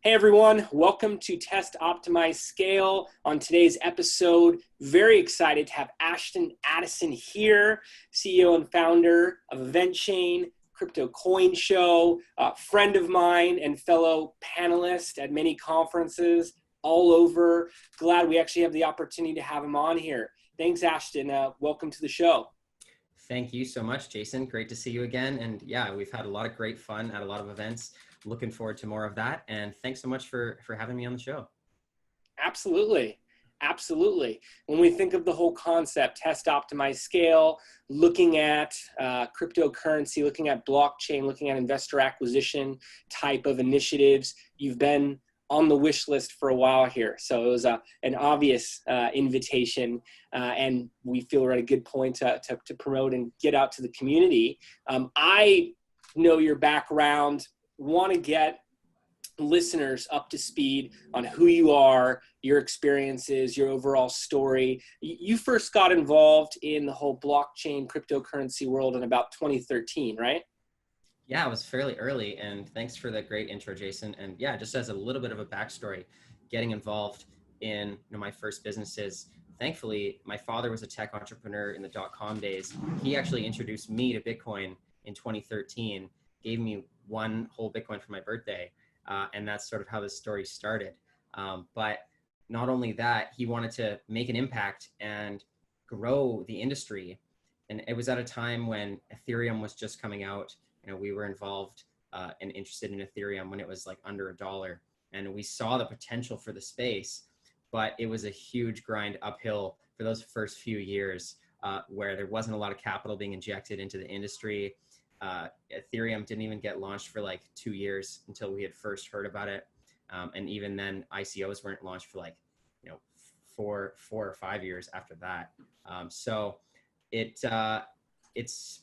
Hey everyone, welcome to Test, Optimize, Scale. On today's episode, very excited to have Ashton Addison here, CEO and founder of EventChain, crypto coin show, friend of mine and fellow panelist at many conferences all over. Glad we actually have the opportunity to have him on here. Thanks, Ashton. Welcome to the show. Thank you so much, Jason. Great to see you again. And yeah, we've had a lot of great fun at a lot of events. Looking forward to more of that. And thanks so much for having me on the show. Absolutely. Absolutely. When we think of the whole concept, test, optimize, scale, looking at cryptocurrency, looking at blockchain, looking at investor acquisition type of initiatives, you've been on the wish list for a while here. So it was an obvious invitation, and we feel we're at a good point to promote and get out to the community. I know your background, want to get listeners up to speed on who you are, your experiences, your overall story. You first got involved in the whole blockchain cryptocurrency world in about 2013, right? Yeah, it was fairly early, and thanks for the great intro, Jason. And yeah, just as a little bit of a backstory, getting involved in my first businesses, thankfully, my father was a tech entrepreneur in the dot-com days. He actually introduced me to Bitcoin in 2013, gave me one whole Bitcoin for my birthday, and that's sort of how this story started. But not only that, he wanted to make an impact and grow the industry. And it was at a time when Ethereum was just coming out. We were involved and interested in Ethereum when it was like under $1, and we saw the potential for the space, but it was a huge grind uphill for those first few years where there wasn't a lot of capital being injected into the industry. Ethereum didn't even get launched for like 2 years until we had first heard about it. And even then ICOs weren't launched for like, 4 or 5 years after that. So it's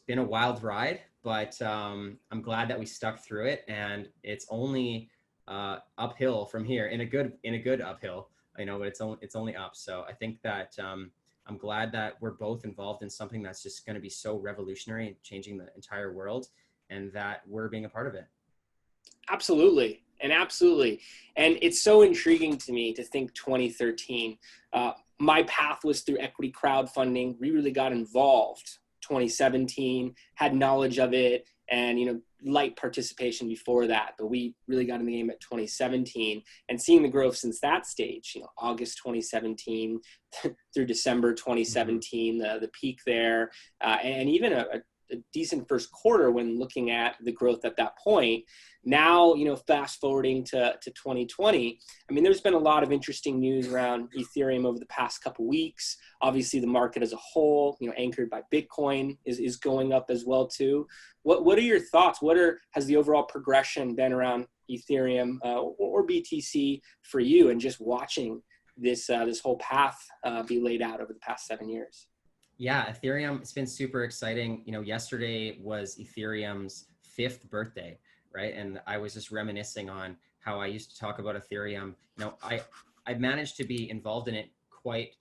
been a wild ride, but I'm glad that we stuck through it, and it's only uphill from here in a good uphill, but it's only up. So I think that I'm glad that we're both involved in something that's just going to be so revolutionary and changing the entire world, and that we're being a part of it. Absolutely. And it's so intriguing to me to think 2013. My path was through equity crowdfunding. We really got involved 2017, had knowledge of it, and light participation before that, but we really got in the game at 2017, and seeing the growth since that stage, August 2017 through December 2017, the peak there, and even a decent first quarter when looking at the growth at that point. Now, fast forwarding to 2020, there's been a lot of interesting news around Ethereum over the past couple weeks. Obviously, the market as a whole, anchored by Bitcoin, is going up as well too. What are your thoughts? Has the overall progression been around Ethereum or BTC for you, and just watching this whole path be laid out over the past 7 years? Yeah, Ethereum, it's been super exciting. Yesterday was Ethereum's 5th birthday, right? And I was just reminiscing on how I used to talk about Ethereum. I managed to be involved in it quite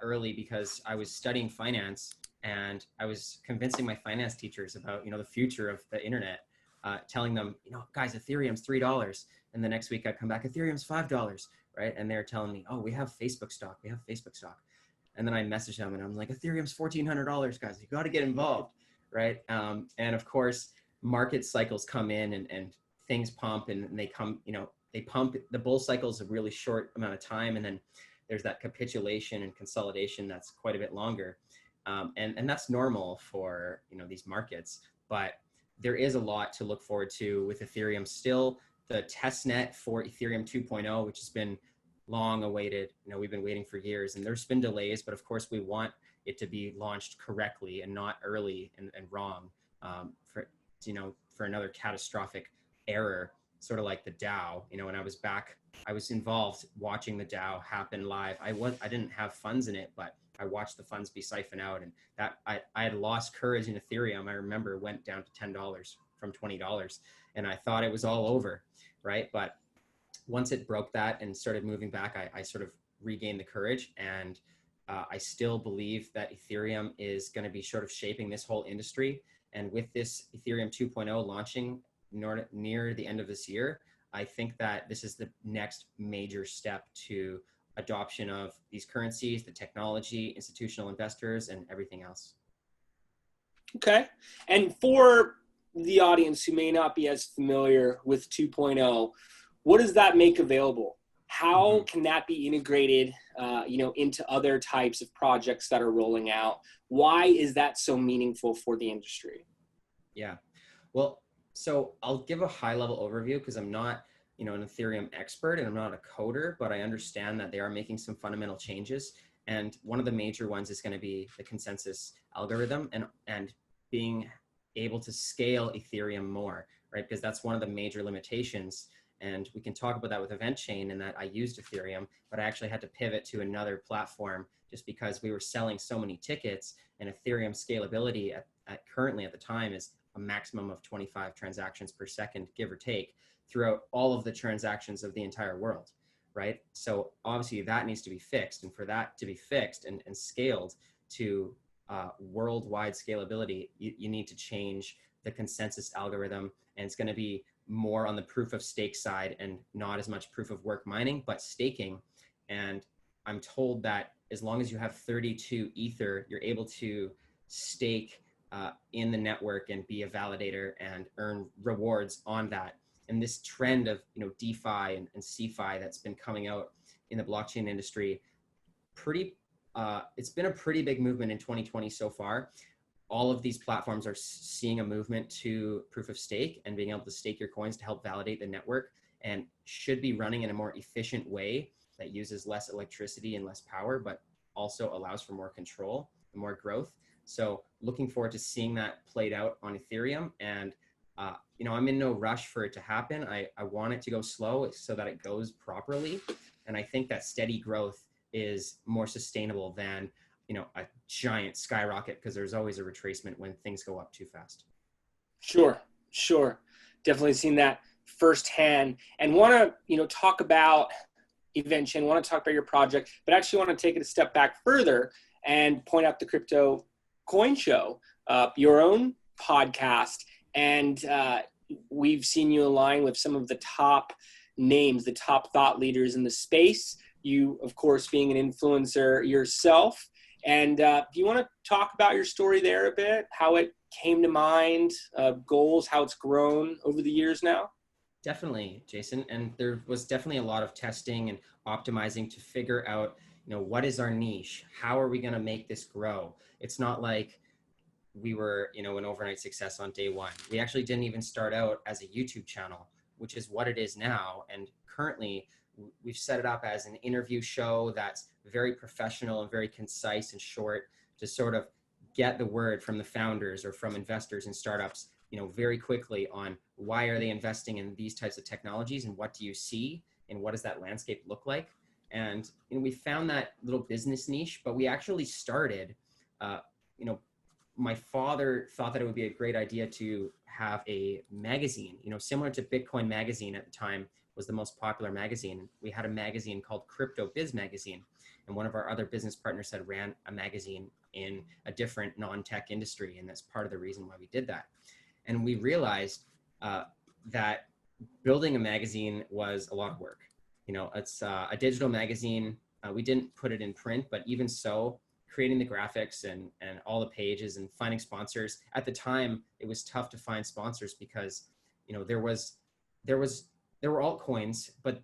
early because I was studying finance, and I was convincing my finance teachers about, the future of the internet, telling them, guys, Ethereum's $3. And the next week I'd come back, Ethereum's $5, right? And they're telling me, oh, we have Facebook stock. And then I message them and I'm like, Ethereum's $1,400, guys. You got to get involved, right? And of course, market cycles come in and things pump, and they come, they pump. The bull cycle is a really short amount of time, and then there's that capitulation and consolidation that's quite a bit longer. And that's normal for, these markets. But there is a lot to look forward to with Ethereum. Still, the testnet for Ethereum 2.0, which has been long awaited. We've been waiting for years, and there's been delays, but of course we want it to be launched correctly and not early and wrong for another catastrophic error, sort of like the DAO. When I was back, I was involved watching the DAO happen live. I didn't have funds in it, but I watched the funds be siphoned out, and that I had lost courage in Ethereum. I remember went down to $10 from $20, and I thought it was all over, right? But once it broke that and started moving back, I sort of regained the courage, and I still believe that Ethereum is going to be sort of shaping this whole industry. And with this Ethereum 2.0 launching near the end of this year, I think that this is the next major step to adoption of these currencies, the technology, institutional investors, and everything else. Okay. And for the audience who may not be as familiar with 2.0, what does that make available? How can that be integrated, into other types of projects that are rolling out? Why is that so meaningful for the industry? Yeah. Well, so I'll give a high level overview because I'm not, an Ethereum expert and I'm not a coder, but I understand that they are making some fundamental changes. And one of the major ones is going to be the consensus algorithm and being able to scale Ethereum more, right? Because that's one of the major limitations. And we can talk about that with EventChain, and that I used Ethereum, but I actually had to pivot to another platform just because we were selling so many tickets, and Ethereum scalability currently at the time is a maximum of 25 transactions per second, give or take, throughout all of the transactions of the entire world, right? So obviously that needs to be fixed. And for that to be fixed and scaled to worldwide scalability, you need to change the consensus algorithm. And it's going to be more on the proof of stake side and not as much proof of work mining, but staking. And I'm told that as long as you have 32 Ether, you're able to stake in the network and be a validator and earn rewards on that. And this trend of DeFi and CeFi that's been coming out in the blockchain industry, it's been a pretty big movement in 2020 so far. All of these platforms are seeing a movement to proof of stake and being able to stake your coins to help validate the network, and should be running in a more efficient way that uses less electricity and less power, but also allows for more control and more growth. So looking forward to seeing that played out on Ethereum. And I'm in no rush for it to happen. I want it to go slow so that it goes properly. And I think that steady growth is more sustainable than a giant skyrocket, because there's always a retracement when things go up too fast. Sure. Definitely seen that firsthand, and want to, talk about EventChain, want to talk about your project, but actually want to take it a step back further and point out the Crypto Coin Show, your own podcast. And we've seen you align with some of the top names, the top thought leaders in the space. You, of course, being an influencer yourself. And do you want to talk about your story there a bit, how it came to mind, goals, how it's grown over the years now? Definitely, Jason. And there was definitely a lot of testing and optimizing to figure out, what is our niche? How are we going to make this grow? It's not like we were, an overnight success on day one. We actually didn't even start out as a YouTube channel, which is what it is now. And currently, we've set it up as an interview show that's very professional and very concise and short, to sort of get the word from the founders or from investors and startups, very quickly on why are they investing in these types of technologies, and what do you see, and what does that landscape look like? And we found that little business niche, but we actually started, my father thought that it would be a great idea to have a magazine, similar to Bitcoin Magazine at the time was the most popular magazine. We had a magazine called Crypto Biz Magazine, and one of our other business partners had ran a magazine in a different non-tech industry, and that's part of the reason why we did that. And we realized that building a magazine was a lot of work. It's a digital magazine. We didn't put it in print, but even so, creating the graphics and all the pages and finding sponsors. At the time, it was tough to find sponsors because, there were altcoins, but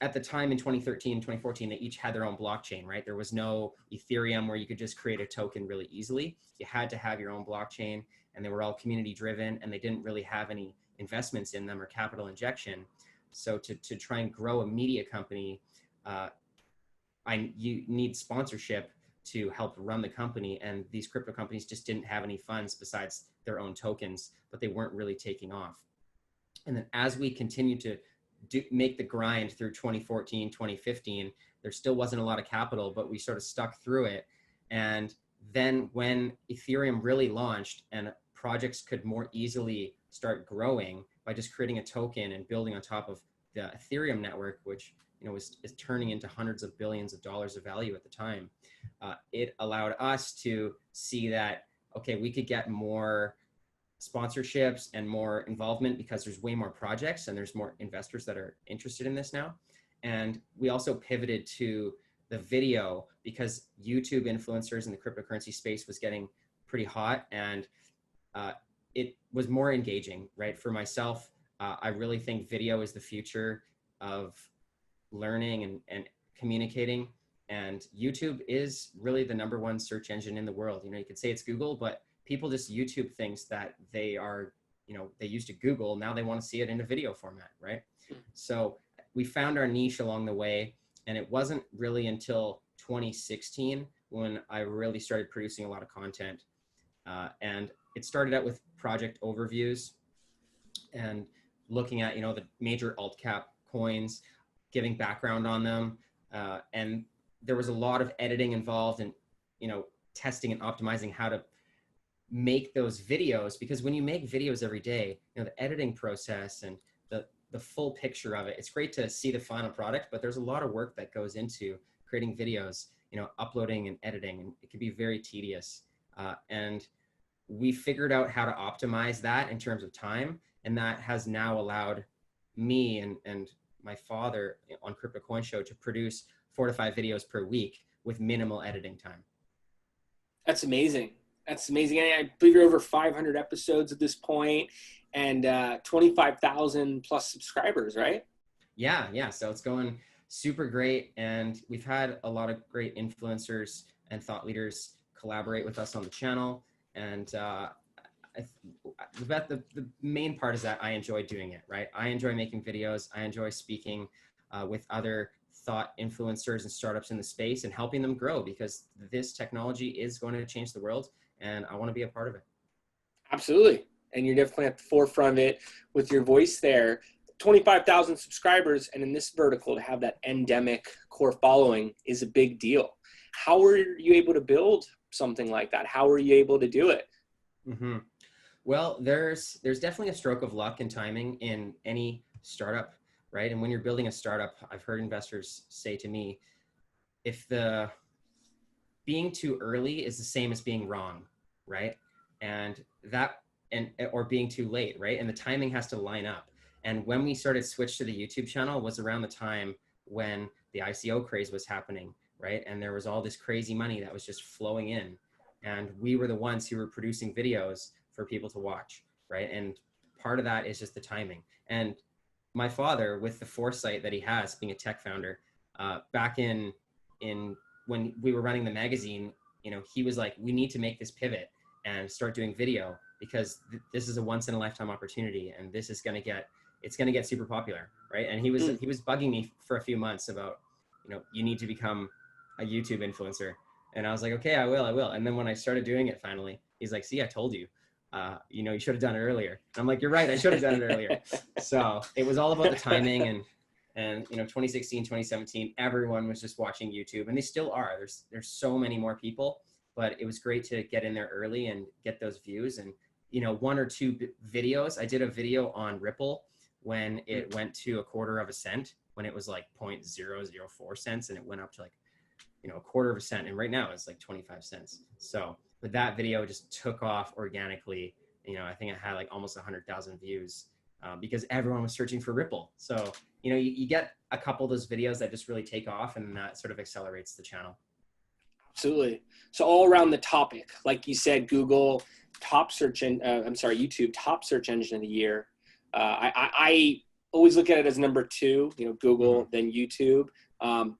at the time in 2013, 2014, they each had their own blockchain, right? There was no Ethereum where you could just create a token really easily. You had to have your own blockchain, and they were all community driven, and they didn't really have any investments in them or capital injection. So to try and grow a media company, you need sponsorship to help run the company. And these crypto companies just didn't have any funds besides their own tokens, but they weren't really taking off. And then as we continued to make the grind through 2014, 2015, there still wasn't a lot of capital, but we sort of stuck through it. And then when Ethereum really launched and projects could more easily start growing by just creating a token and building on top of the Ethereum network, which is turning into hundreds of billions of dollars of value at the time, it allowed us to see that, okay, we could get more sponsorships and more involvement because there's way more projects and there's more investors that are interested in this now. And we also pivoted to the video because YouTube influencers in the cryptocurrency space was getting pretty hot, and it was more engaging, right? For myself, I really think video is the future of learning and communicating. And YouTube is really the #1 search engine in the world. You know, you could say it's Google, but people just YouTube things that they are, you know, they used to Google. Now they want to see it in a video format, right? So we found our niche along the way. And it wasn't really until 2016 when I really started producing a lot of content. And it started out with project overviews and looking at, you know, the major alt cap coins, giving background on them. And there was a lot of editing involved and, you know, testing and optimizing how to make those videos, because when you make videos every day, you know, the editing process and the full picture of it, it's great to see the final product, but there's a lot of work that goes into creating videos, you know, uploading and editing, and it can be very tedious. And we figured out how to optimize that in terms of time. And that has now allowed me and my father on Crypto Coin Show to produce 4 to 5 videos per week with minimal editing time. That's amazing. That's amazing. I believe you're over 500 episodes at this point and 25,000 plus subscribers, right? Yeah. So it's going super great. And we've had a lot of great influencers and thought leaders collaborate with us on the channel. And the main part is that I enjoy doing it, right? I enjoy making videos. I enjoy speaking with other thought influencers and startups in the space and helping them grow, because this technology is going to change the world and I want to be a part of it. Absolutely. And you're definitely at the forefront of it with your voice there. 25,000 subscribers, and in this vertical to have that endemic core following is a big deal. How were you able to build something like that? How were you able to do it? Mm-hmm. Well, there's definitely a stroke of luck and timing in any startup, right? And when you're building a startup, I've heard investors say to me, if the being too early is the same as being wrong, right? Or being too late, right? And the timing has to line up. And when we started switch to the YouTube channel was around the time when the ICO craze was happening, right? And there was all this crazy money that was just flowing in. And we were the ones who were producing videos for people to watch, right? And part of that is just the timing. And my father, with the foresight that he has being a tech founder, back in when we were running the magazine, you know, he was like, we need to make this pivot and start doing video, because this is a once in a lifetime opportunity, and this is going to get super popular, right? And he was bugging me for a few months about, you know, you need to become a YouTube influencer. And I was like, okay, I will. And then when I started doing it finally, he's like, see, I told you, you know, you should have done it earlier. And I'm like, you're right, I should have done it earlier. So it was all about the timing, and you know, 2016, 2017, everyone was just watching YouTube, and they still are. There's so many more people, but it was great to get in there early and get those views. And, you know, 1 or 2 videos, I did a video on Ripple when it went to 1/4 cent, when it was like 0.004 cents, and it went up to like, you know, 1/4 cent. And right now it's like 25 cents. So, but that video just took off organically. You know, I think it had like almost 100,000 views because everyone was searching for Ripple. So, you know, you get a couple of those videos that just really take off, and that sort of accelerates the channel. Absolutely. So all around the topic, like you said, Google YouTube top search engine of the year. I always look at it as number 2, you know, Google, then YouTube.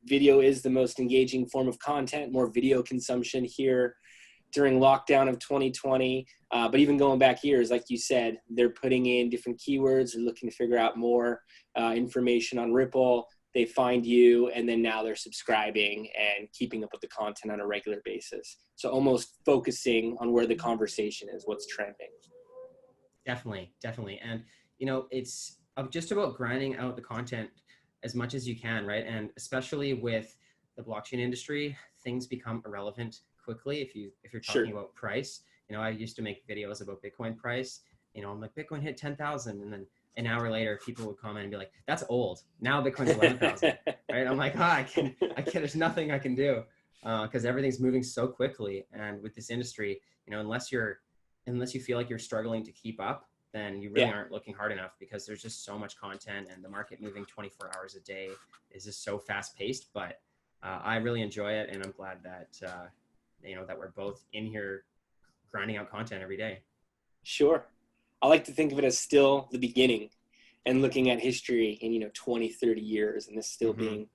Video is the most engaging form of content, more video consumption here during lockdown of 2020. But even going back years, like you said, they're putting in different keywords. They're looking to figure out more information on Ripple. They find you, and then now they're subscribing and keeping up with the content on a regular basis. So almost focusing on where the conversation is, what's trending. Definitely. And, you know, it's just about grinding out the content as much as you can, right? And especially with the blockchain industry, things become irrelevant quickly if you're talking about price. You know, I used to make videos about Bitcoin price. You know, I'm like, Bitcoin hit 10,000, and then an hour later, people would comment and be like, that's old. Now Bitcoin's 11,000, right? I'm like, I can't, there's nothing I can do because everything's moving so quickly. And with this industry, you know, unless you're unless you feel like you're struggling to keep up, then you really Yeah. aren't looking hard enough, because there's just so much content, and the market moving 24 hours a day is just so fast paced. But I really enjoy it, and I'm glad that, that we're both in here grinding out content every day. Sure. I like to think of it as still the beginning and looking at history in, 20, 30 years, and this still being,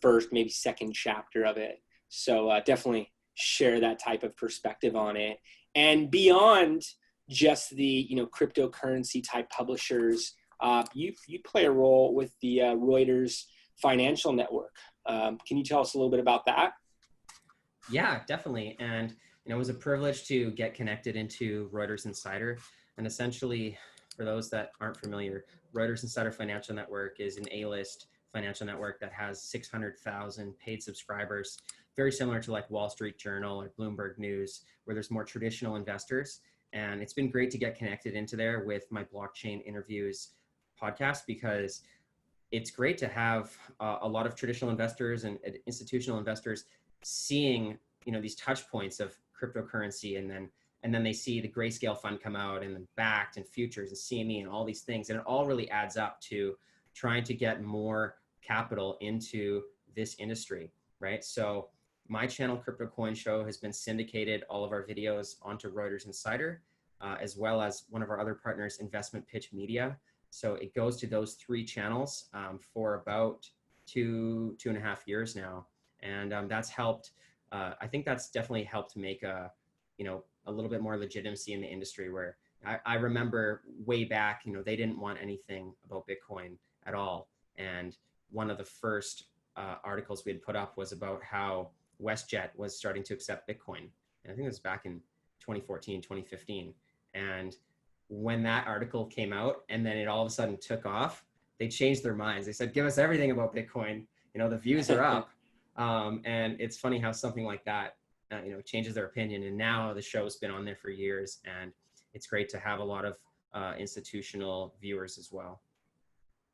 first, maybe second chapter of it. So definitely share that type of perspective on it. And beyond just the, cryptocurrency type publishers, you play a role with the Reuters Financial Network. Can you tell us a little bit about that? Yeah, definitely. And, it was a privilege to get connected into Reuters Insider. And essentially, for those that aren't familiar, Reuters Insider Financial Network is an A-list financial network that has 600,000 paid subscribers, very similar to like Wall Street Journal or Bloomberg News, where there's more traditional investors. And it's been great to get connected into there with my Blockchain Interviews podcast, because it's great to have a lot of traditional investors and institutional investors seeing, these touch points of cryptocurrency, and then they see the Grayscale fund come out, and then Backed and futures and CME and all these things, and it all really adds up to trying to get more capital into this industry, right? So my channel, Crypto Coin Show, has been syndicated all of our videos onto Reuters Insider, as well as one of our other partners, Investment Pitch Media. So it goes to those three channels for about two and a half years now. And that's helped, I think that's definitely helped make a little bit more legitimacy in the industry, where I remember way back, they didn't want anything about Bitcoin at all. And one of the first articles we had put up was about how WestJet was starting to accept Bitcoin. And I think it was back in 2014, 2015. And when that article came out and then it all of a sudden took off, they changed their minds. They said, give us everything about Bitcoin. The views are up. And it's funny how something like that, changes their opinion. And now the show's been on there for years, and it's great to have a lot of institutional viewers as well.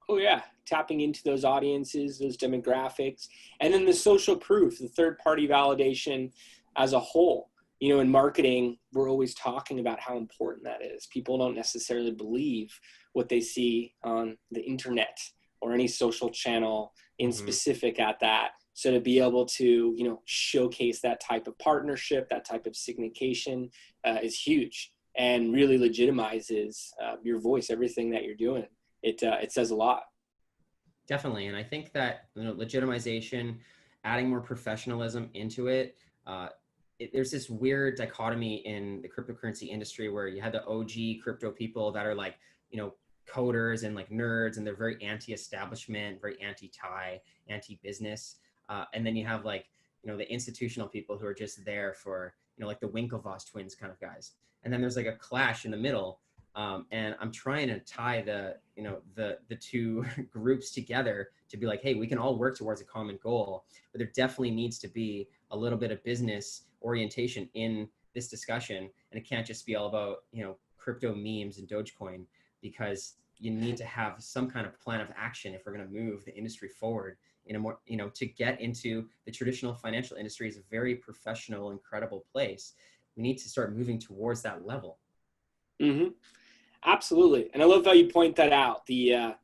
Oh yeah, tapping into those audiences, those demographics, and then the social proof, the third-party validation as a whole. In marketing, we're always talking about how important that is. People don't necessarily believe what they see on the internet or any social channel in specific at that. So to be able to, showcase that type of partnership, that type of syndication is huge, and really legitimizes your voice, everything that you're doing. It says a lot. Definitely. And I think that, legitimization, adding more professionalism into it, there's this weird dichotomy in the cryptocurrency industry where you have the OG crypto people that are like, coders and like nerds, and they're very anti-establishment, very anti-tie, anti-business. And then you have like, the institutional people who are just there for, like the Winklevoss twins kind of guys. And then there's like a clash in the middle. And I'm trying to tie the two groups together to be like, hey, we can all work towards a common goal, but there definitely needs to be a little bit of business orientation in this discussion. And it can't just be all about, crypto memes and Dogecoin, because you need to have some kind of plan of action if we're going to move the industry forward in a more, to get into the traditional financial industry is a very professional, incredible place. We need to start moving towards that level. Mm-hmm. Absolutely. And I love how you point that out, the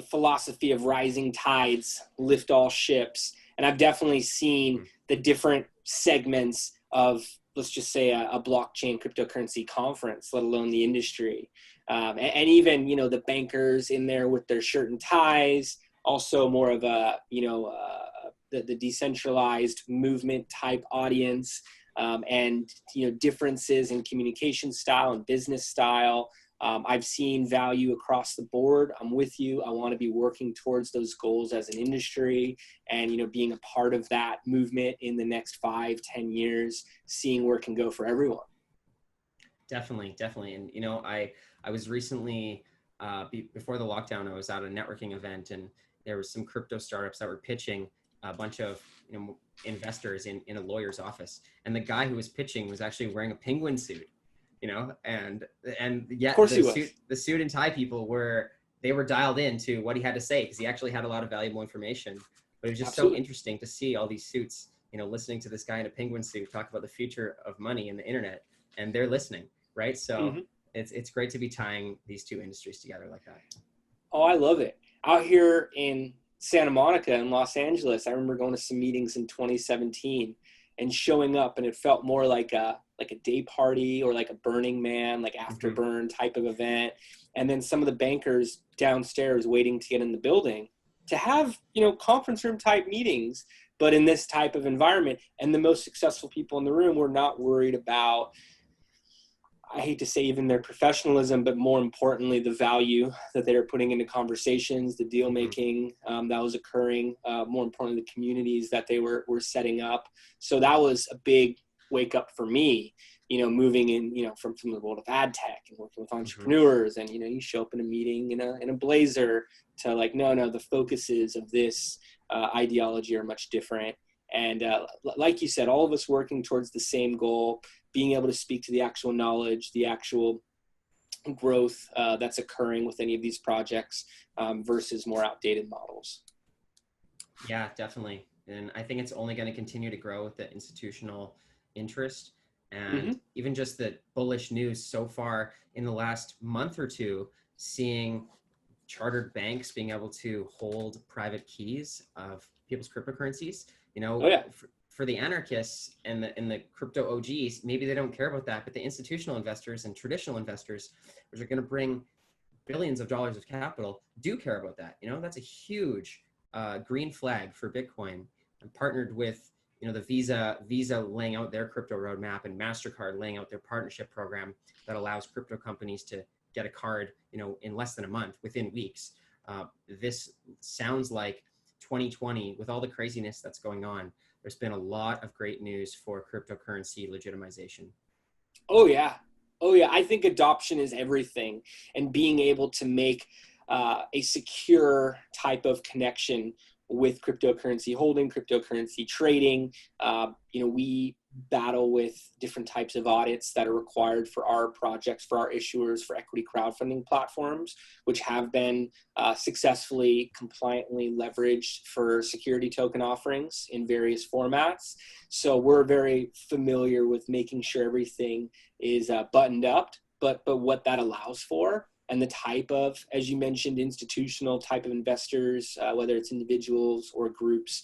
philosophy of rising tides lift all ships. And I've definitely seen the different segments of, let's just say, a blockchain cryptocurrency conference, let alone the industry. And even, the bankers in there with their shirt and ties, also more of a, the decentralized movement type audience, and, differences in communication style and business style. I've seen value across the board. I'm with you. I want to be working towards those goals as an industry, and, being a part of that movement in the next 5-10 years, seeing where it can go for everyone. Definitely. And, I was recently, before the lockdown, I was at a networking event, and there was some crypto startups that were pitching a bunch of, investors in a lawyer's office. And the guy who was pitching was actually wearing a penguin suit. And yet the suit and tie people were dialed in to what he had to say, because he actually had a lot of valuable information. But it was just so interesting to see all these suits, listening to this guy in a penguin suit talk about the future of money and the internet, and they're listening, right? So Hmm. it's great to be tying these two industries together like that. Oh, I love it. Out here in Santa Monica and Los Angeles, I remember going to some meetings in 2017 and showing up, and it felt more like a day party or like a Burning Man, like Hmm. afterburn type of event. And then some of the bankers downstairs waiting to get in the building to have, conference room type meetings, but in this type of environment. And the most successful people in the room were not worried about, I hate to say even their professionalism, but more importantly, the value that they were putting into conversations, the deal Hmm. making that was occurring, more importantly, the communities that they were setting up. So that was a big wake up for me, moving in, from the world of ad tech and working with Hmm. entrepreneurs. And, you show up in a meeting in a blazer to like, no, the focuses of this ideology are much different. And like you said, all of us working towards the same goal, being able to speak to the actual knowledge, the actual growth that's occurring with any of these projects versus more outdated models. Yeah, definitely. And I think it's only going to continue to grow with the institutional interest. And Mm-hmm. even just the bullish news so far in the last month or two, seeing chartered banks being able to hold private keys of people's cryptocurrencies. Oh yeah. For the anarchists and the crypto OGs, maybe they don't care about that, but the institutional investors and traditional investors, which are going to bring billions of dollars of capital, do care about that. That's a huge green flag for Bitcoin. I'm partnered with the Visa laying out their crypto roadmap, and MasterCard laying out their partnership program that allows crypto companies to get a card in less than a month, within weeks. This sounds like 2020, with all the craziness that's going on, there's been a lot of great news for cryptocurrency legitimization. Oh yeah. Oh yeah. I think adoption is everything, and being able to make a secure type of connection with cryptocurrency holding, cryptocurrency trading. We battle with different types of audits that are required for our projects, for our issuers, for equity crowdfunding platforms, which have been successfully, compliantly leveraged for security token offerings in various formats. So we're very familiar with making sure everything is buttoned up, but what that allows for, and the type of, as you mentioned, institutional type of investors, whether it's individuals or groups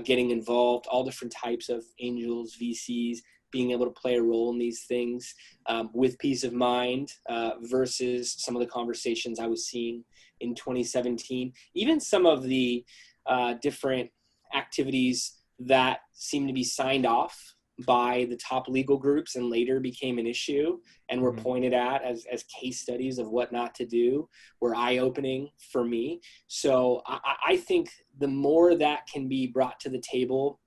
getting involved, all different types of angels, VCs, being able to play a role in these things with peace of mind versus some of the conversations I was seeing in 2017. Even some of the different activities that seem to be signed off by the top legal groups and later became an issue and were Mm-hmm. pointed at as case studies of what not to do were eye-opening for me. So I think the more that can be brought to the table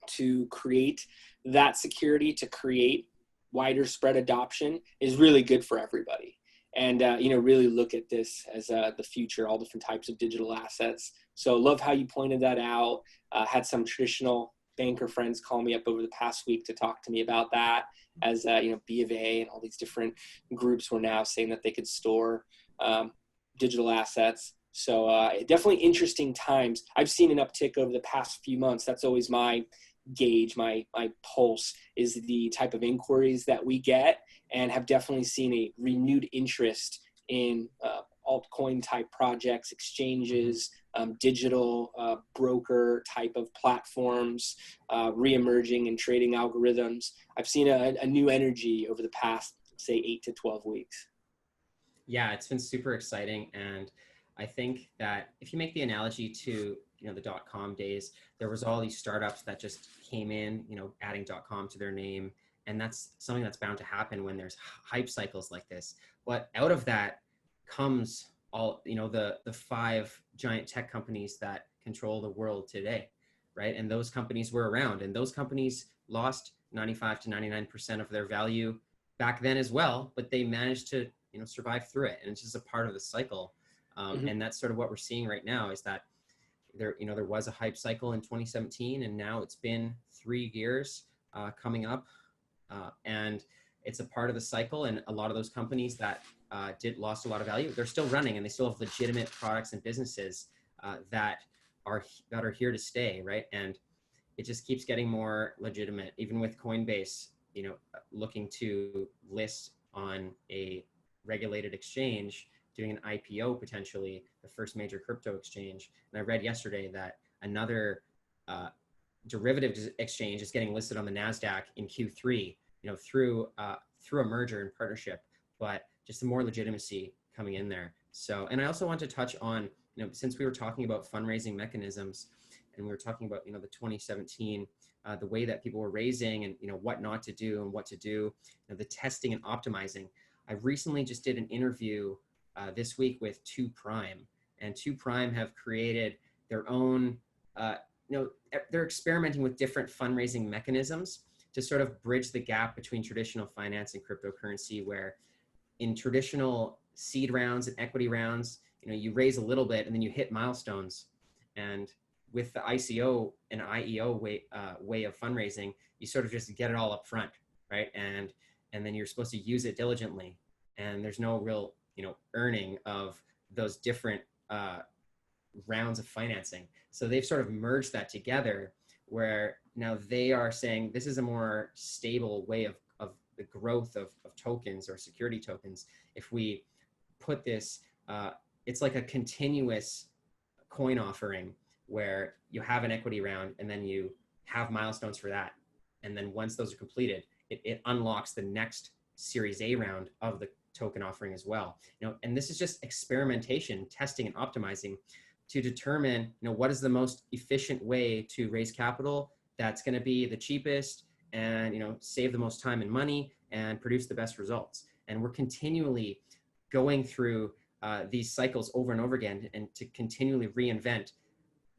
to create that security, to create wider spread adoption, is really good for everybody. And really look at this as the future, all different types of digital assets. So love how you pointed that out. Had some traditional banker friends call me up over the past week to talk to me about that, as B of A and all these different groups were now saying that they could store digital assets. So definitely interesting times. I've seen an uptick over the past few months. That's always my gauge, my pulse, is the type of inquiries that we get, and have definitely seen a renewed interest in altcoin type projects, exchanges, digital broker type of platforms, re-emerging and trading algorithms. I've seen a new energy over the past, say, 8 to 12 weeks. Yeah, it's been super exciting. And I think that if you make the analogy to, the .com days, there was all these startups that just came in, adding .com to their name. And that's something that's bound to happen when there's hype cycles like this. But out of that comes all, the five giant tech companies that control the world today, right? And those companies were around, and those companies lost 95 to 99% of their value back then as well, but they managed to survive through it. And it's just a part of the cycle. Mm-hmm. And that's sort of what we're seeing right now, is that there was a hype cycle in 2017, and now it's been 3 years coming up, and it's a part of the cycle. And a lot of those companies that lost a lot of value, they're still running, and they still have legitimate products and businesses that are here to stay, right? And it just keeps getting more legitimate, even with Coinbase, looking to list on a regulated exchange doing an IPO, potentially the first major crypto exchange. And I read yesterday that another derivative exchange is getting listed on the NASDAQ in Q3, through a merger and partnership, but just the more legitimacy coming in there. So, and I also want to touch on, since we were talking about fundraising mechanisms and we were talking about, the 2017, the way that people were raising and, what not to do and what to do, the testing and optimizing. I recently just did an interview this week with 2 Prime, and 2 Prime have created their own, they're experimenting with different fundraising mechanisms to sort of bridge the gap between traditional finance and cryptocurrency, where in traditional seed rounds and equity rounds, you raise a little bit and then you hit milestones. And with the ICO and IEO way of fundraising, you sort of just get it all up front, right? And then you're supposed to use it diligently. And there's no real, earning of those different rounds of financing. So they've sort of merged that together, where now they are saying this is a more stable way of the growth of tokens or security tokens. If we put this, it's like a continuous coin offering where you have an equity round and then you have milestones for that. And then once those are completed, it unlocks the next Series A round of the token offering as well. And this is just experimentation, testing and optimizing to determine, what is the most efficient way to raise capital that's going to be the cheapest and, save the most time and money and produce the best results. And we're continually going through these cycles over and over again, and to continually reinvent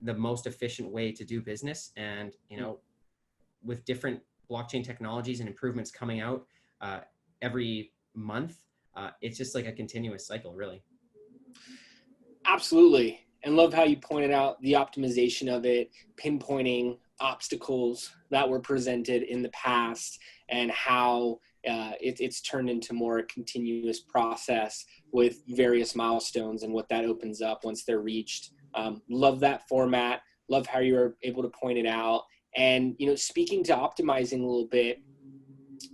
the most efficient way to do business. And, with different blockchain technologies and improvements coming out every month, it's just like a continuous cycle, really. Absolutely. And love how you pointed out the optimization of it, pinpointing obstacles that were presented in the past, and how it's turned into more a continuous process with various milestones and what that opens up once they're reached. Love that format. Love how you were able to point it out. And, speaking to optimizing a little bit,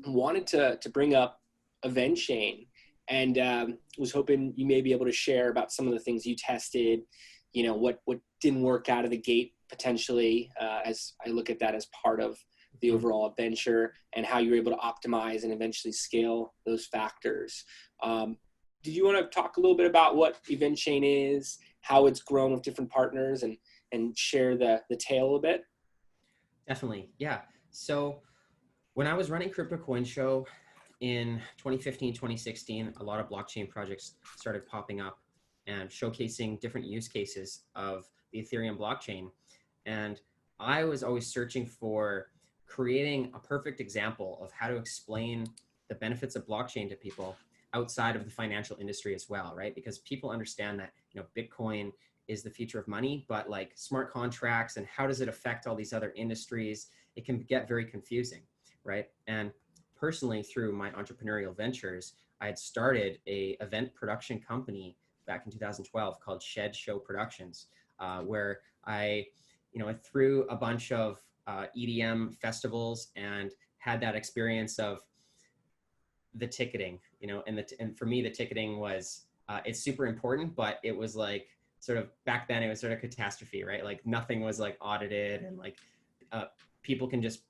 wanted to bring up EventChain, and was hoping you may be able to share about some of the things you tested, what didn't work out of the gate potentially, as I look at that as part of the overall adventure, and how you were able to optimize and eventually scale those factors. Did you want to talk a little bit about what EventChain is, how it's grown with different partners, and share the tale a bit? Definitely, yeah. So when I was running Crypto Coin Show in 2015, 2016, a lot of blockchain projects started popping up and showcasing different use cases of the Ethereum blockchain. And I was always searching for creating a perfect example of how to explain the benefits of blockchain to people outside of the financial industry as well, right? Because people understand that, Bitcoin is the future of money, but like smart contracts and how does it affect all these other industries, it can get very confusing, right? And personally, through my entrepreneurial ventures, I had started a event production company back in 2012 called Shed Show Productions, where I threw a bunch of EDM festivals and had that experience of the ticketing, and for me, the ticketing was, it's super important, but it was like sort of back then it was sort of catastrophe, right? Like nothing was like audited, and like people can just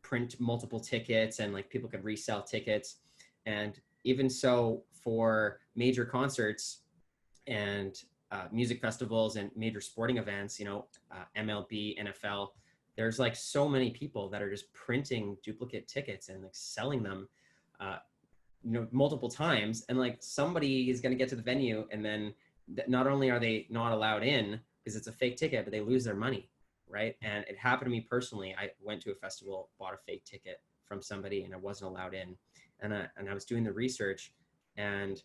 print multiple tickets, and like people could resell tickets. And even so, for major concerts and music festivals and major sporting events, MLB, NFL, there's like so many people that are just printing duplicate tickets and like selling them, multiple times. And like somebody is going to get to the venue, and then not only are they not allowed in because it's a fake ticket, but they lose their money, right? And it happened to me personally. I went to a festival, bought a fake ticket from somebody, and I wasn't allowed in. And I was doing the research, and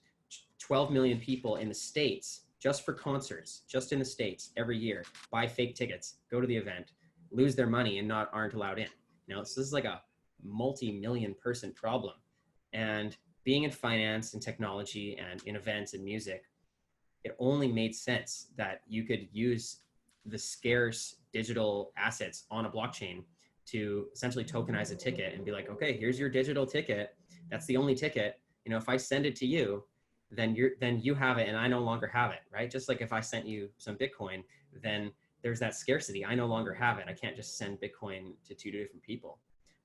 12 million people in the States, just for concerts, just in the States, every year, buy fake tickets, go to the event, lose their money, and aren't allowed in. So this is like a multi-million person problem. And being in finance and technology and in events and music, it only made sense that you could use the scarce digital assets on a blockchain to essentially tokenize a ticket and be like, okay, here's your digital ticket. That's the only ticket. if I send it to you, then you have it and I no longer have it, right? Just like if I sent you some Bitcoin, then there's that scarcity. I no longer have it. I can't just send Bitcoin to two different people,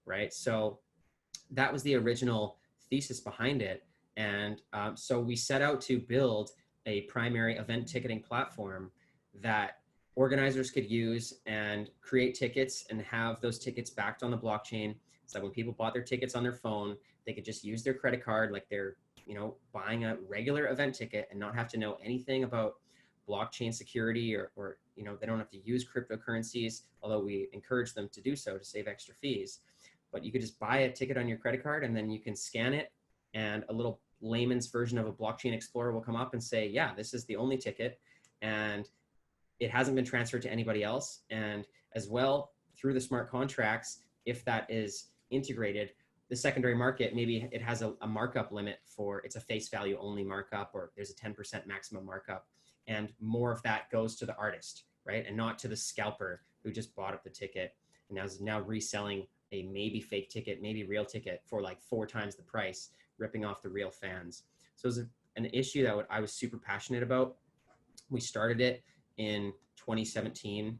right? So that was the original thesis behind it. And so we set out to build a primary event ticketing platform that organizers could use and create tickets and have those tickets backed on the blockchain. So that when people bought their tickets on their phone, they could just use their credit card like they're, buying a regular event ticket and not have to know anything about blockchain security or they don't have to use cryptocurrencies, although we encourage them to do so to save extra fees. But you could just buy a ticket on your credit card and then you can scan it and a little layman's version of a blockchain explorer will come up and say, yeah, this is the only ticket and it hasn't been transferred to anybody else. And as well, through the smart contracts, if that is integrated, the secondary market, maybe it has a markup limit for, it's a face value only markup, or there's a 10% maximum markup. And more of that goes to the artist, right? And not to the scalper who just bought up the ticket and is now reselling a maybe fake ticket, maybe real ticket for like 4 times the price, ripping off the real fans. So it was an issue that I was super passionate about. We started it in 2017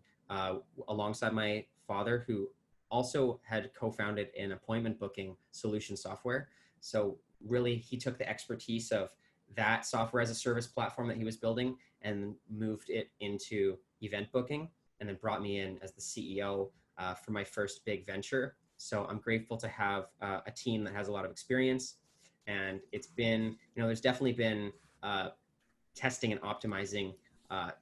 alongside my father, who also had co-founded an appointment booking solution software. So really, he took the expertise of that software as a service platform that he was building and moved it into event booking, and then brought me in as the CEO for my first big venture. So I'm grateful to have a team that has a lot of experience. And it's been, there's definitely been testing and optimizing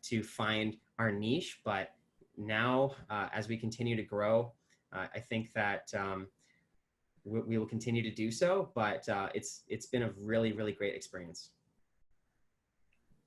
to find our niche. But now, as we continue to grow, I think that we will continue to do so. But it's been a really, really great experience.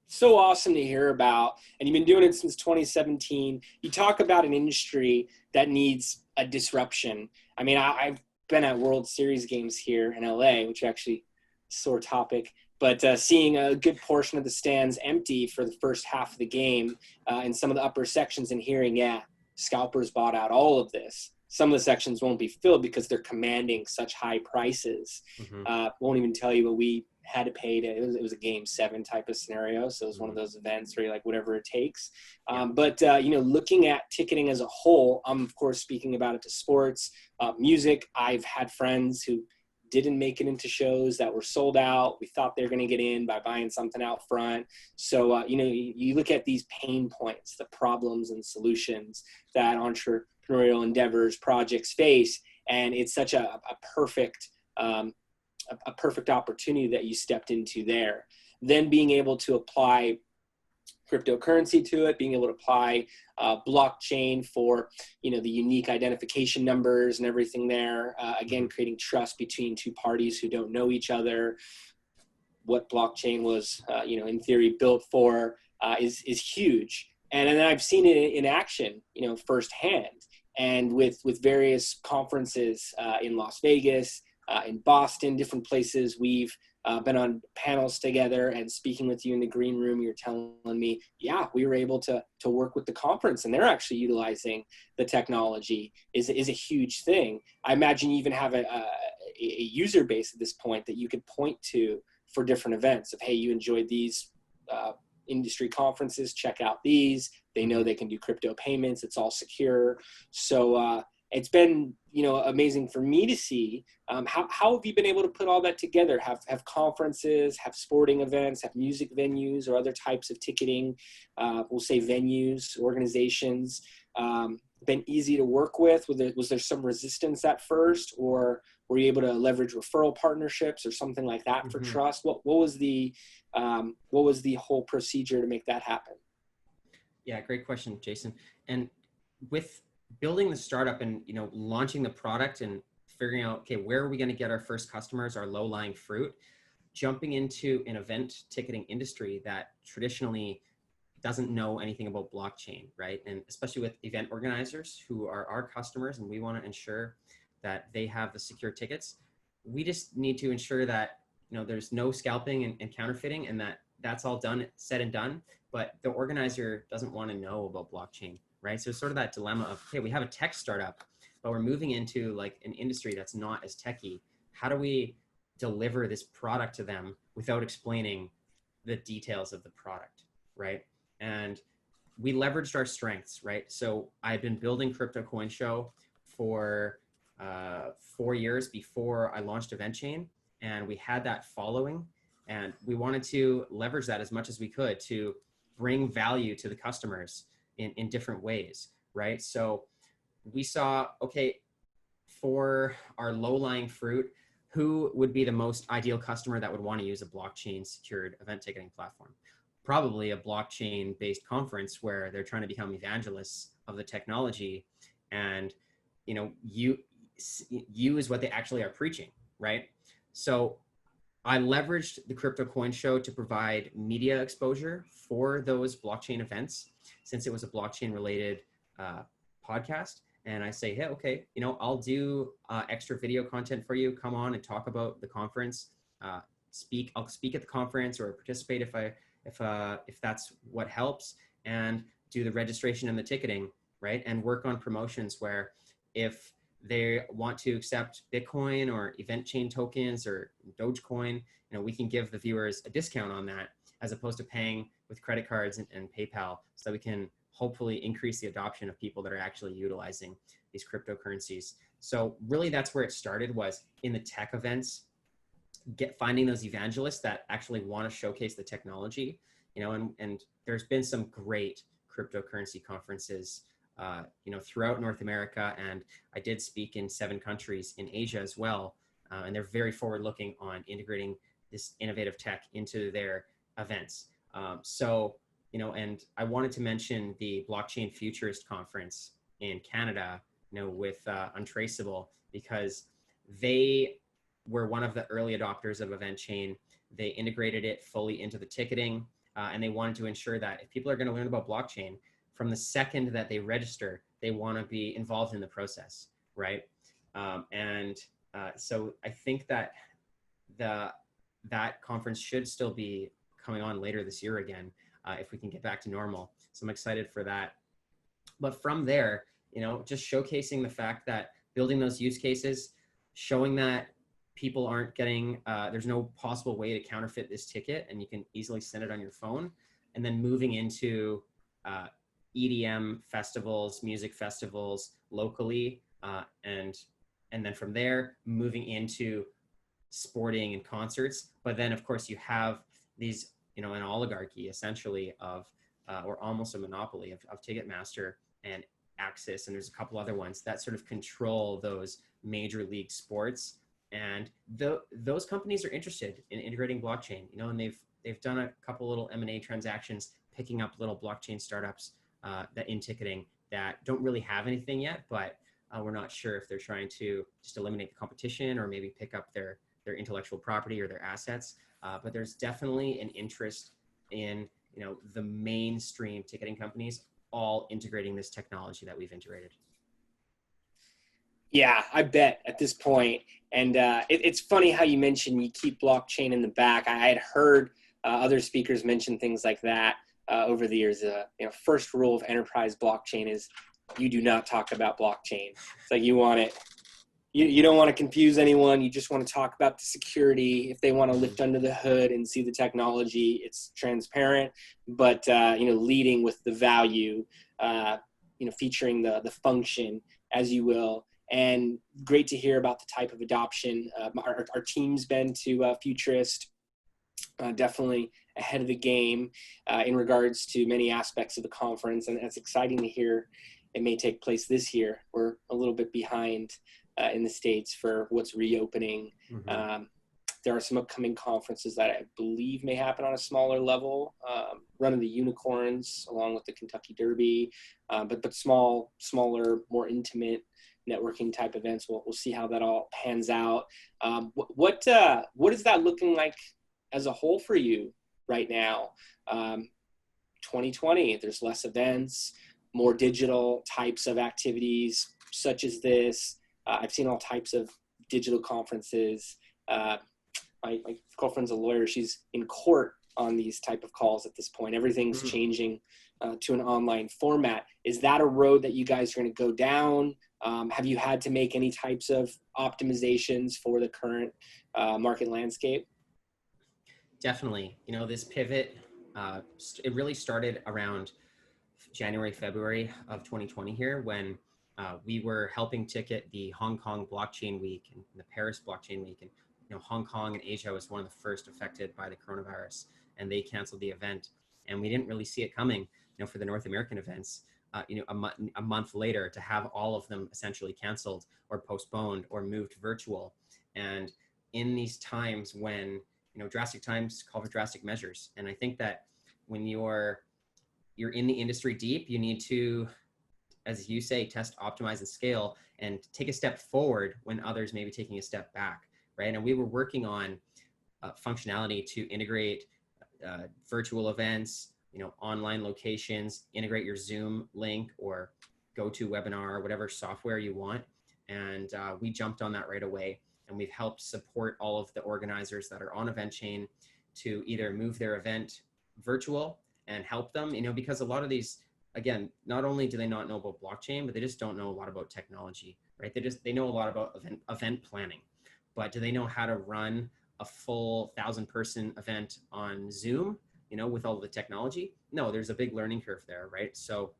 So awesome to hear about. And you've been doing it since 2017. You talk about an industry that needs a disruption. I mean, I've been at World Series games here in LA, which actually is a sore topic, but seeing a good portion of the stands empty for the first half of the game in some of the upper sections and hearing, scalpers bought out all of this. Some of the sections won't be filled because they're commanding such high prices. Mm-hmm. Won't even tell you what we had to pay it was a game 7 type of scenario. So it was one of those events where you're like, whatever it takes. But looking at ticketing as a whole, I'm of course speaking about it to sports, music. I've had friends who didn't make it into shows that were sold out. We thought they were going to get in by buying something out front. So, you look at these pain points, the problems and solutions that entrepreneurial endeavors, projects face. And it's such a perfect opportunity that you stepped into there. Then being able to apply cryptocurrency to it, being able to apply blockchain for, the unique identification numbers and everything there. Again, creating trust between two parties who don't know each other. What blockchain was, in theory built for is huge. And then I've seen it in action, firsthand. And with various conferences in Las Vegas, in Boston, different places, we've been on panels together and speaking with you in the green room. You're telling me, we were able to work with the conference, and they're actually utilizing the technology is a huge thing. I imagine you even have a user base at this point that you could point to for different events of, hey, you enjoyed these industry conferences, check out these. They know they can do crypto payments. It's all secure. So it's been, amazing for me to see. How have you been able to put all that together? Have conferences, have sporting events, have music venues or other types of ticketing, we'll say venues, organizations, been easy to work with? Was there some resistance at first, or were you able to leverage referral partnerships or something like that for trust? What was the whole procedure to make that happen? Yeah, great question, Jason. And with building the startup and launching the product and figuring out, okay, where are we going to get our first customers, our low-lying fruit, jumping into an event ticketing industry that traditionally doesn't know anything about blockchain, right? And especially with event organizers who are our customers, and we want to ensure that they have the secure tickets. We just need to ensure that there's no scalping and counterfeiting, and that's all said and done. But the organizer doesn't want to know about blockchain, right? So it's sort of that dilemma of, okay, we have a tech startup, but we're moving into like an industry that's not as techy. How do we deliver this product to them without explaining the details of the product, right? And we leveraged our strengths, right? So I've been building Crypto Coin Show for 4 years before I launched EventChain, and we had that following, and we wanted to leverage that as much as we could to bring value to the customers in different ways, right? So we saw, okay, for our low-lying fruit, who would be the most ideal customer that would want to use a blockchain secured event ticketing platform? Probably a blockchain based conference where they're trying to become evangelists of the technology, and you is what they actually are preaching, right? So I leveraged the Crypto Coin Show to provide media exposure for those blockchain events, since it was a blockchain related podcast. And I say, hey, okay, I'll do extra video content for you. Come on and talk about the conference. I'll speak at the conference or participate if that's what helps, and do the registration and the ticketing, right? And work on promotions where if they want to accept Bitcoin or EventChain tokens or Dogecoin, we can give the viewers a discount on that, as opposed to paying with credit cards and PayPal, so that we can hopefully increase the adoption of people that are actually utilizing these cryptocurrencies. So really that's where it started, was in the tech events, finding those evangelists that actually want to showcase the technology, and there's been some great cryptocurrency conferences, throughout North America. And I did speak in 7 countries in Asia as well. And they're very forward looking on integrating this innovative tech into their events. And I wanted to mention the Blockchain Futurist Conference in Canada, with Untraceable, because they were one of the early adopters of EventChain. They integrated it fully into the ticketing, and they wanted to ensure that if people are going to learn about blockchain, from the second that they register, they want to be involved in the process, right? So I think that that conference should still be coming on later this year again, if we can get back to normal. So I'm excited for that. But from there, just showcasing the fact that building those use cases, showing that people aren't getting, there's no possible way to counterfeit this ticket, and you can easily send it on your phone, and then moving into EDM festivals, music festivals locally, and then from there moving into sporting and concerts. But then of course you have these, an oligarchy essentially of, or almost a monopoly of Ticketmaster and Axis, and there's a couple other ones that sort of control those major league sports. And those companies are interested in integrating blockchain, and they've done a couple little M&A transactions, picking up little blockchain startups that in ticketing that don't really have anything yet, but we're not sure if they're trying to just eliminate the competition or maybe pick up their intellectual property or their assets. But there's definitely an interest in, the mainstream ticketing companies all integrating this technology that we've integrated. Yeah, I bet at this point. And it's funny how you mentioned you keep blockchain in the back. I had heard other speakers mention things like that over the years. First rule of enterprise blockchain is you do not talk about blockchain. It's like you want it. You don't want to confuse anyone. You just want to talk about the security. If they want to lift under the hood and see the technology, it's transparent, but leading with the value, featuring the function, as you will. And great to hear about the type of adoption. Our team's been to Futurist, definitely ahead of the game in regards to many aspects of the conference. And it's exciting to hear it may take place this year. We're a little bit behind in the States for what's reopening. Mm-hmm. There are some upcoming conferences that I believe may happen on a smaller level, Run of the Unicorns, along with the Kentucky Derby, but smaller, more intimate networking type events. We'll see how that all pans out. What is that looking like as a whole for you right now? 2020, there's less events, more digital types of activities such as this. I've seen all types of digital conferences. My girlfriend's a lawyer. She's in court on these type of calls at this point. Everything's changing to an online format. Is that a road that you guys are going to go down? Have you had to make any types of optimizations for the current market landscape? Definitely. This pivot, it really started around January, February of 2020 here, when we were helping ticket the Hong Kong blockchain week and the Paris blockchain week. And Hong Kong and Asia was one of the first affected by the coronavirus, and they canceled the event. And we didn't really see it coming, for the North American events. A month later, to have all of them essentially canceled or postponed or moved virtual. And in these times when, drastic times call for drastic measures. And I think that when you're in the industry deep, you need to, as you say, test, optimize, and scale, and take a step forward when others may be taking a step back, right? And we were working on functionality to integrate virtual events, online locations, integrate your Zoom link or GoToWebinar, whatever software you want. And we jumped on that right away. And we've helped support all of the organizers that are on EventChain to either move their event virtual and help them, because a lot of these, again, not only do they not know about blockchain, but they just don't know a lot about technology, right? They know a lot about event planning, but do they know how to run a full 1,000-person event on Zoom, with all of the technology? No, there's a big learning curve there, right? So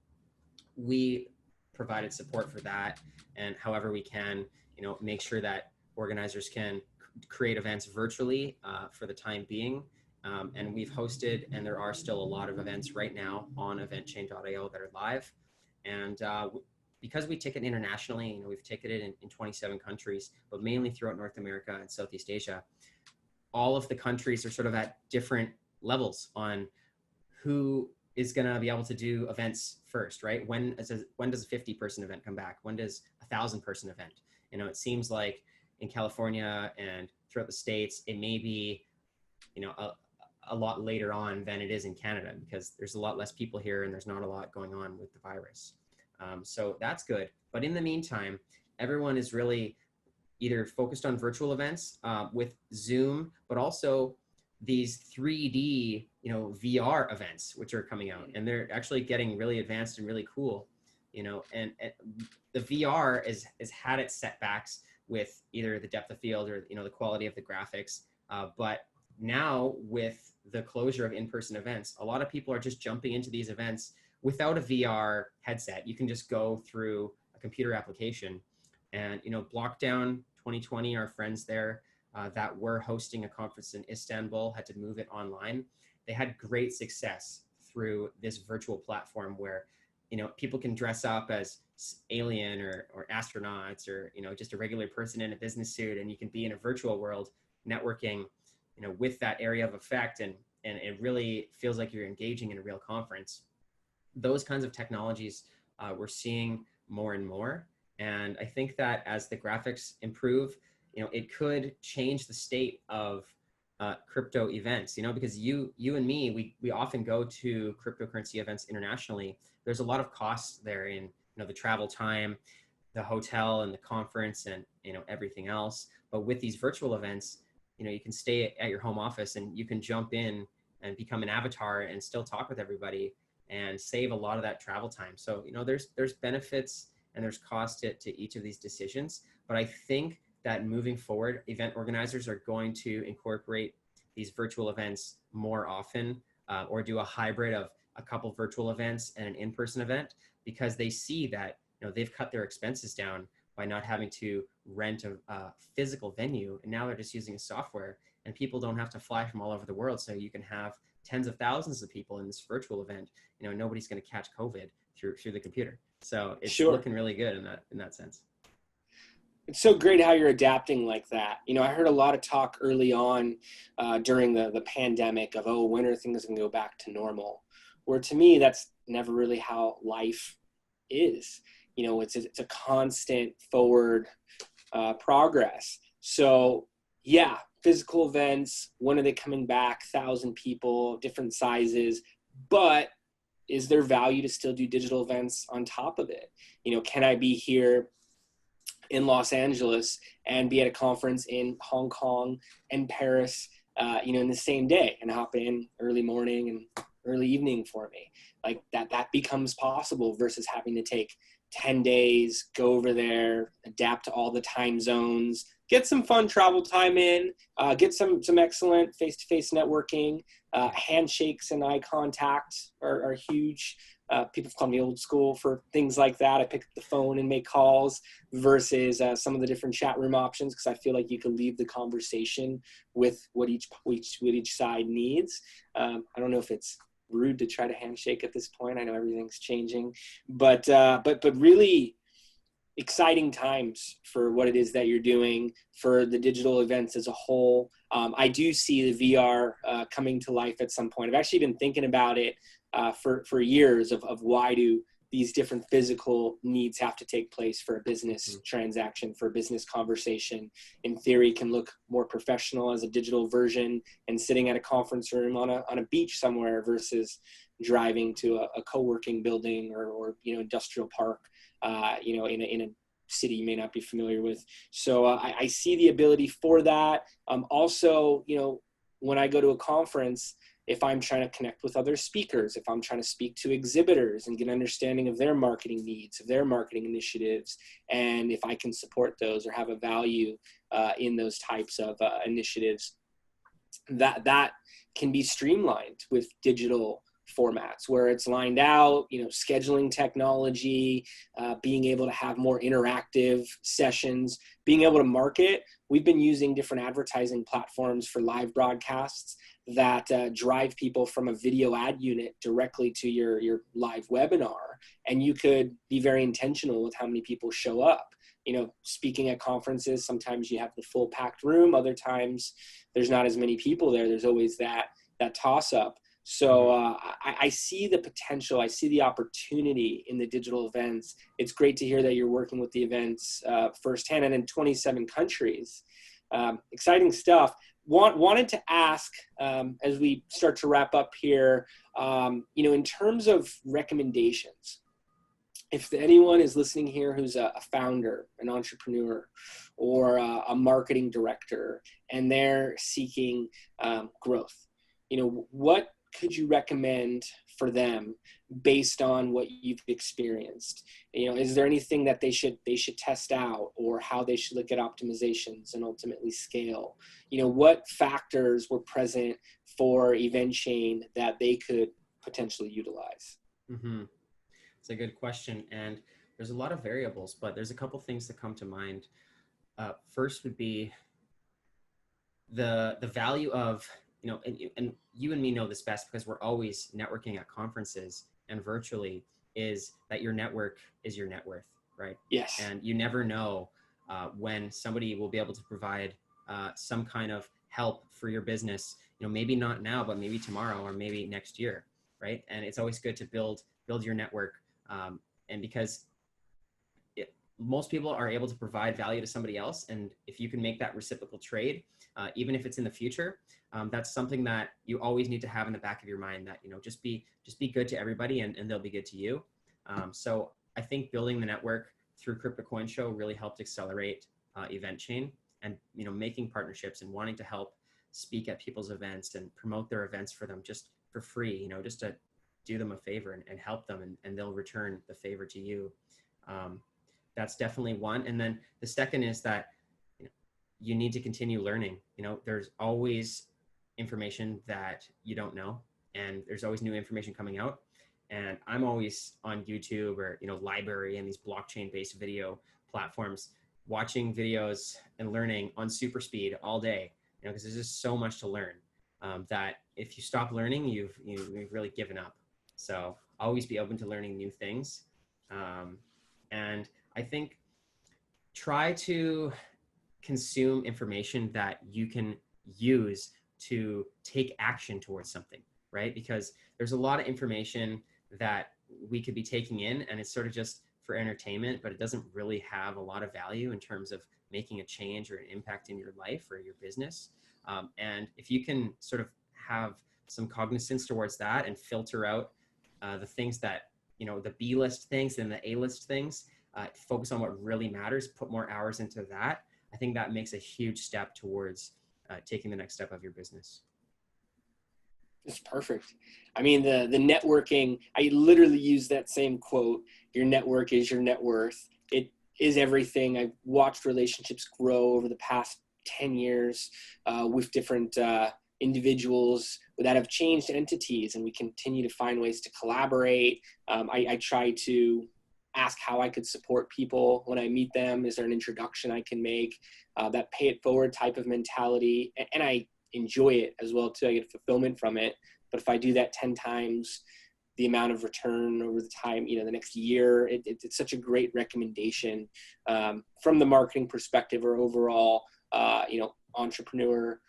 we provided support for that, and however we can, make sure that organizers can create events virtually for the time being. And we've hosted, and there are still a lot of events right now on eventchain.io that are live. And because we ticket internationally, we've ticketed in 27 countries, but mainly throughout North America and Southeast Asia, all of the countries are sort of at different levels on who is going to be able to do events first, right? When does a 50-person event come back? When does a 1,000-person event? It seems like in California and throughout the States, it may be, a lot later on than it is in Canada, because there's a lot less people here and there's not a lot going on with the virus. So that's good. But in the meantime, everyone is really either focused on virtual events with Zoom, but also these 3D, VR events, which are coming out, and they're actually getting really advanced and really cool, and the VR has had its setbacks with either the depth of field or, the quality of the graphics. But now with the closure of in-person events, a lot of people are just jumping into these events without a VR headset. You can just go through a computer application. And, Blockdown 2020, our friends there that were hosting a conference in Istanbul had to move it online. They had great success through this virtual platform where, people can dress up as alien or astronauts or, just a regular person in a business suit, and you can be in a virtual world networking, with that area of effect, and it really feels like you're engaging in a real conference. Those kinds of technologies we're seeing more and more. And I think that as the graphics improve, it could change the state of crypto events, because you and me, we often go to cryptocurrency events internationally. There's a lot of costs there in, the travel time, the hotel and the conference and, everything else. But with these virtual events, you can stay at your home office and you can jump in and become an avatar and still talk with everybody and save a lot of that travel time. So, there's benefits and there's cost to each of these decisions. But I think that moving forward, event organizers are going to incorporate these virtual events more often, or do a hybrid of a couple virtual events and an in-person event, because they see that, they've cut their expenses down by not having to rent a physical venue. And now they're just using a software, and people don't have to fly from all over the world. So you can have tens of thousands of people in this virtual event. Nobody's going to catch COVID through the computer. So it's looking really good in that sense. It's so great how you're adapting like that. I heard a lot of talk early on during the pandemic of, when are things going to go back to normal? Where to me, that's never really how life is. It's a constant forward progress. So yeah, physical events, when are they coming back? 1,000 people, different sizes, but is there value to still do digital events on top of it? Can I be here in Los Angeles and be at a conference in Hong Kong and Paris, in the same day, and hop in early morning and early evening for me? Like that becomes possible versus having to take 10 days, go over there, adapt to all the time zones, get some fun travel time in, get some excellent face-to-face networking. Handshakes and eye contact are huge. People call me old school for things like that. I pick up the phone and make calls versus some of the different chat room options, because I feel like you can leave the conversation with what each side needs. I don't know if it's rude to try to handshake at this point. I know everything's changing, but really exciting times for what it is that you're doing for the digital events as a whole. I do see the VR coming to life at some point. I've actually been thinking about it for years of why do these different physical needs have to take place for a business transaction, for a business conversation. In theory, can look more professional as a digital version and sitting at a conference room on a beach somewhere versus driving to a co-working building or industrial park, in a city you may not be familiar with. So I see the ability for that. Also, when I go to a conference, if I'm trying to connect with other speakers, if I'm trying to speak to exhibitors and get an understanding of their marketing needs, of their marketing initiatives, and if I can support those or have a value in those types of initiatives, that can be streamlined with digital formats where it's lined out, scheduling technology, being able to have more interactive sessions, being able to market. We've been using different advertising platforms for live broadcasts that drive people from a video ad unit directly to your live webinar. And you could be very intentional with how many people show up. Speaking at conferences, sometimes you have the full packed room. Other times there's not as many people there. There's always that toss up. So I see the potential. I see the opportunity in the digital events. It's great to hear that you're working with the events firsthand and in 27 countries. Exciting stuff. Wanted to ask, as we start to wrap up here, in terms of recommendations, if anyone is listening here who's a founder, an entrepreneur, or a marketing director, and they're seeking growth, what could you recommend for them based on what you've experienced? Is there anything that they should test out, or how they should look at optimizations and ultimately scale? What factors were present for EventChain that they could potentially utilize? Mm-hmm. It's a good question. And there's a lot of variables, but there's a couple things that come to mind. First would be the value of, and you and me know this best because we're always networking at conferences and virtually, is that your network is your net worth, right? Yes. And you never know when somebody will be able to provide some kind of help for your business, maybe not now, but maybe tomorrow or maybe next year, right? And it's always good to build your network. And because most people are able to provide value to somebody else. And if you can make that reciprocal trade, even if it's in the future, that's something that you always need to have in the back of your mind, that, just be good to everybody and they'll be good to you. So I think building the network through Crypto Coin Show really helped accelerate EventChain, and, making partnerships and wanting to help speak at people's events and promote their events for them just for free, just to do them a favor and help them, and they'll return the favor to you. That's definitely one. And then the second is that you need to continue learning. There's always information that you don't know, and there's always new information coming out. And I'm always on YouTube or, Library and these blockchain-based video platforms, watching videos and learning on super speed all day, because there's just so much to learn that if you stop learning, you've really given up. So always be open to learning new things. And I think try to consume information that you can use to take action towards something, right? Because there's a lot of information that we could be taking in, and it's sort of just for entertainment, but it doesn't really have a lot of value in terms of making a change or an impact in your life or your business. And if you can sort of have some cognizance towards that and filter out the things that, the B-list things and the A-list things, focus on what really matters, put more hours into that, I think that makes a huge step towards taking the next step of your business. It's perfect. I mean, the networking, I literally use that same quote, your network is your net worth. It is everything. I've watched relationships grow over the past 10 years with different individuals that have changed entities, and we continue to find ways to collaborate. I try to ask how I could support people when I meet them. Is there an introduction I can make? That pay it forward type of mentality. And I enjoy it as well too. I get fulfillment from it. But if I do that 10 times the amount of return over the time, the next year, it's such a great recommendation from the marketing perspective or overall, entrepreneur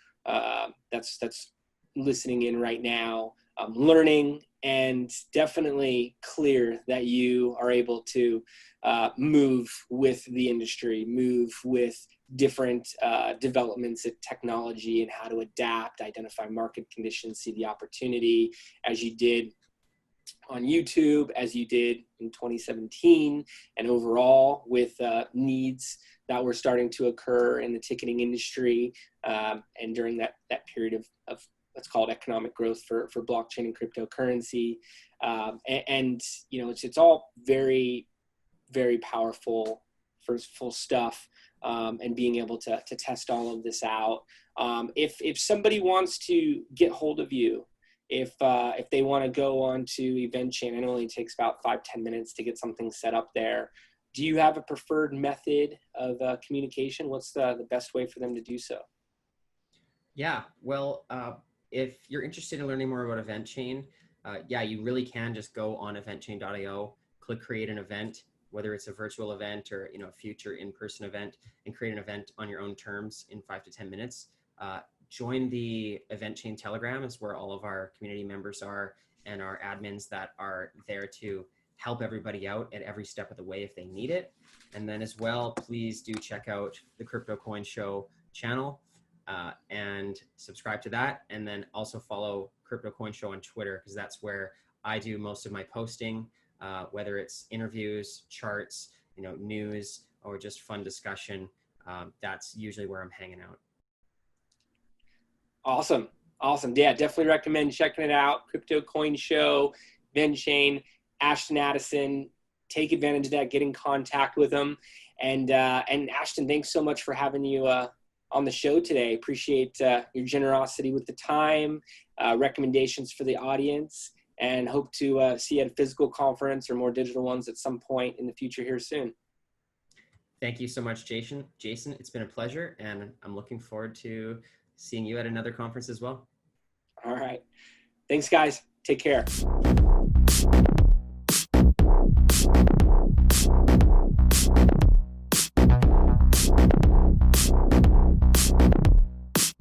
that's listening in right now, learning, and definitely clear that you are able to move with the industry, move with different developments in technology and how to adapt, identify market conditions, see the opportunity, as you did on YouTube, as you did in 2017, and overall with needs that were starting to occur in the ticketing industry, and during that period of let's call it economic growth for blockchain and cryptocurrency. It's all very, very powerful, full stuff, and being able to test all of this out. If somebody wants to get hold of you, if they want to go on to EventChain, it only takes about 5-10 minutes to get something set up there. Do you have a preferred method of communication? What's the best way for them to do so? Yeah, well, if you're interested in learning more about EventChain, you really can just go on eventchain.io, click create an event, whether it's a virtual event or a future in-person event, and create an event on your own terms in 5 to 10 minutes. Join the EventChain Telegram, is where all of our community members are, and our admins that are there to help everybody out at every step of the way if they need it. And then as well, please do check out the Crypto Coin Show channel and subscribe to that. And then also follow Crypto Coin Show on Twitter, because that's where I do most of my posting, whether it's interviews, charts, news, or just fun discussion. That's usually where I'm hanging out. Awesome. Yeah, definitely recommend checking it out. Crypto Coin Show, EventChain, Ashton Addison. Take advantage of that. Get in contact with them. And Ashton, thanks so much for having you on the show today. Appreciate your generosity with the time, recommendations for the audience, and hope to see you at a physical conference or more digital ones at some point in the future here soon. Thank you so much, Jason. It's been a pleasure, and I'm looking forward to seeing you at another conference as well. All right. Thanks, guys. Take care.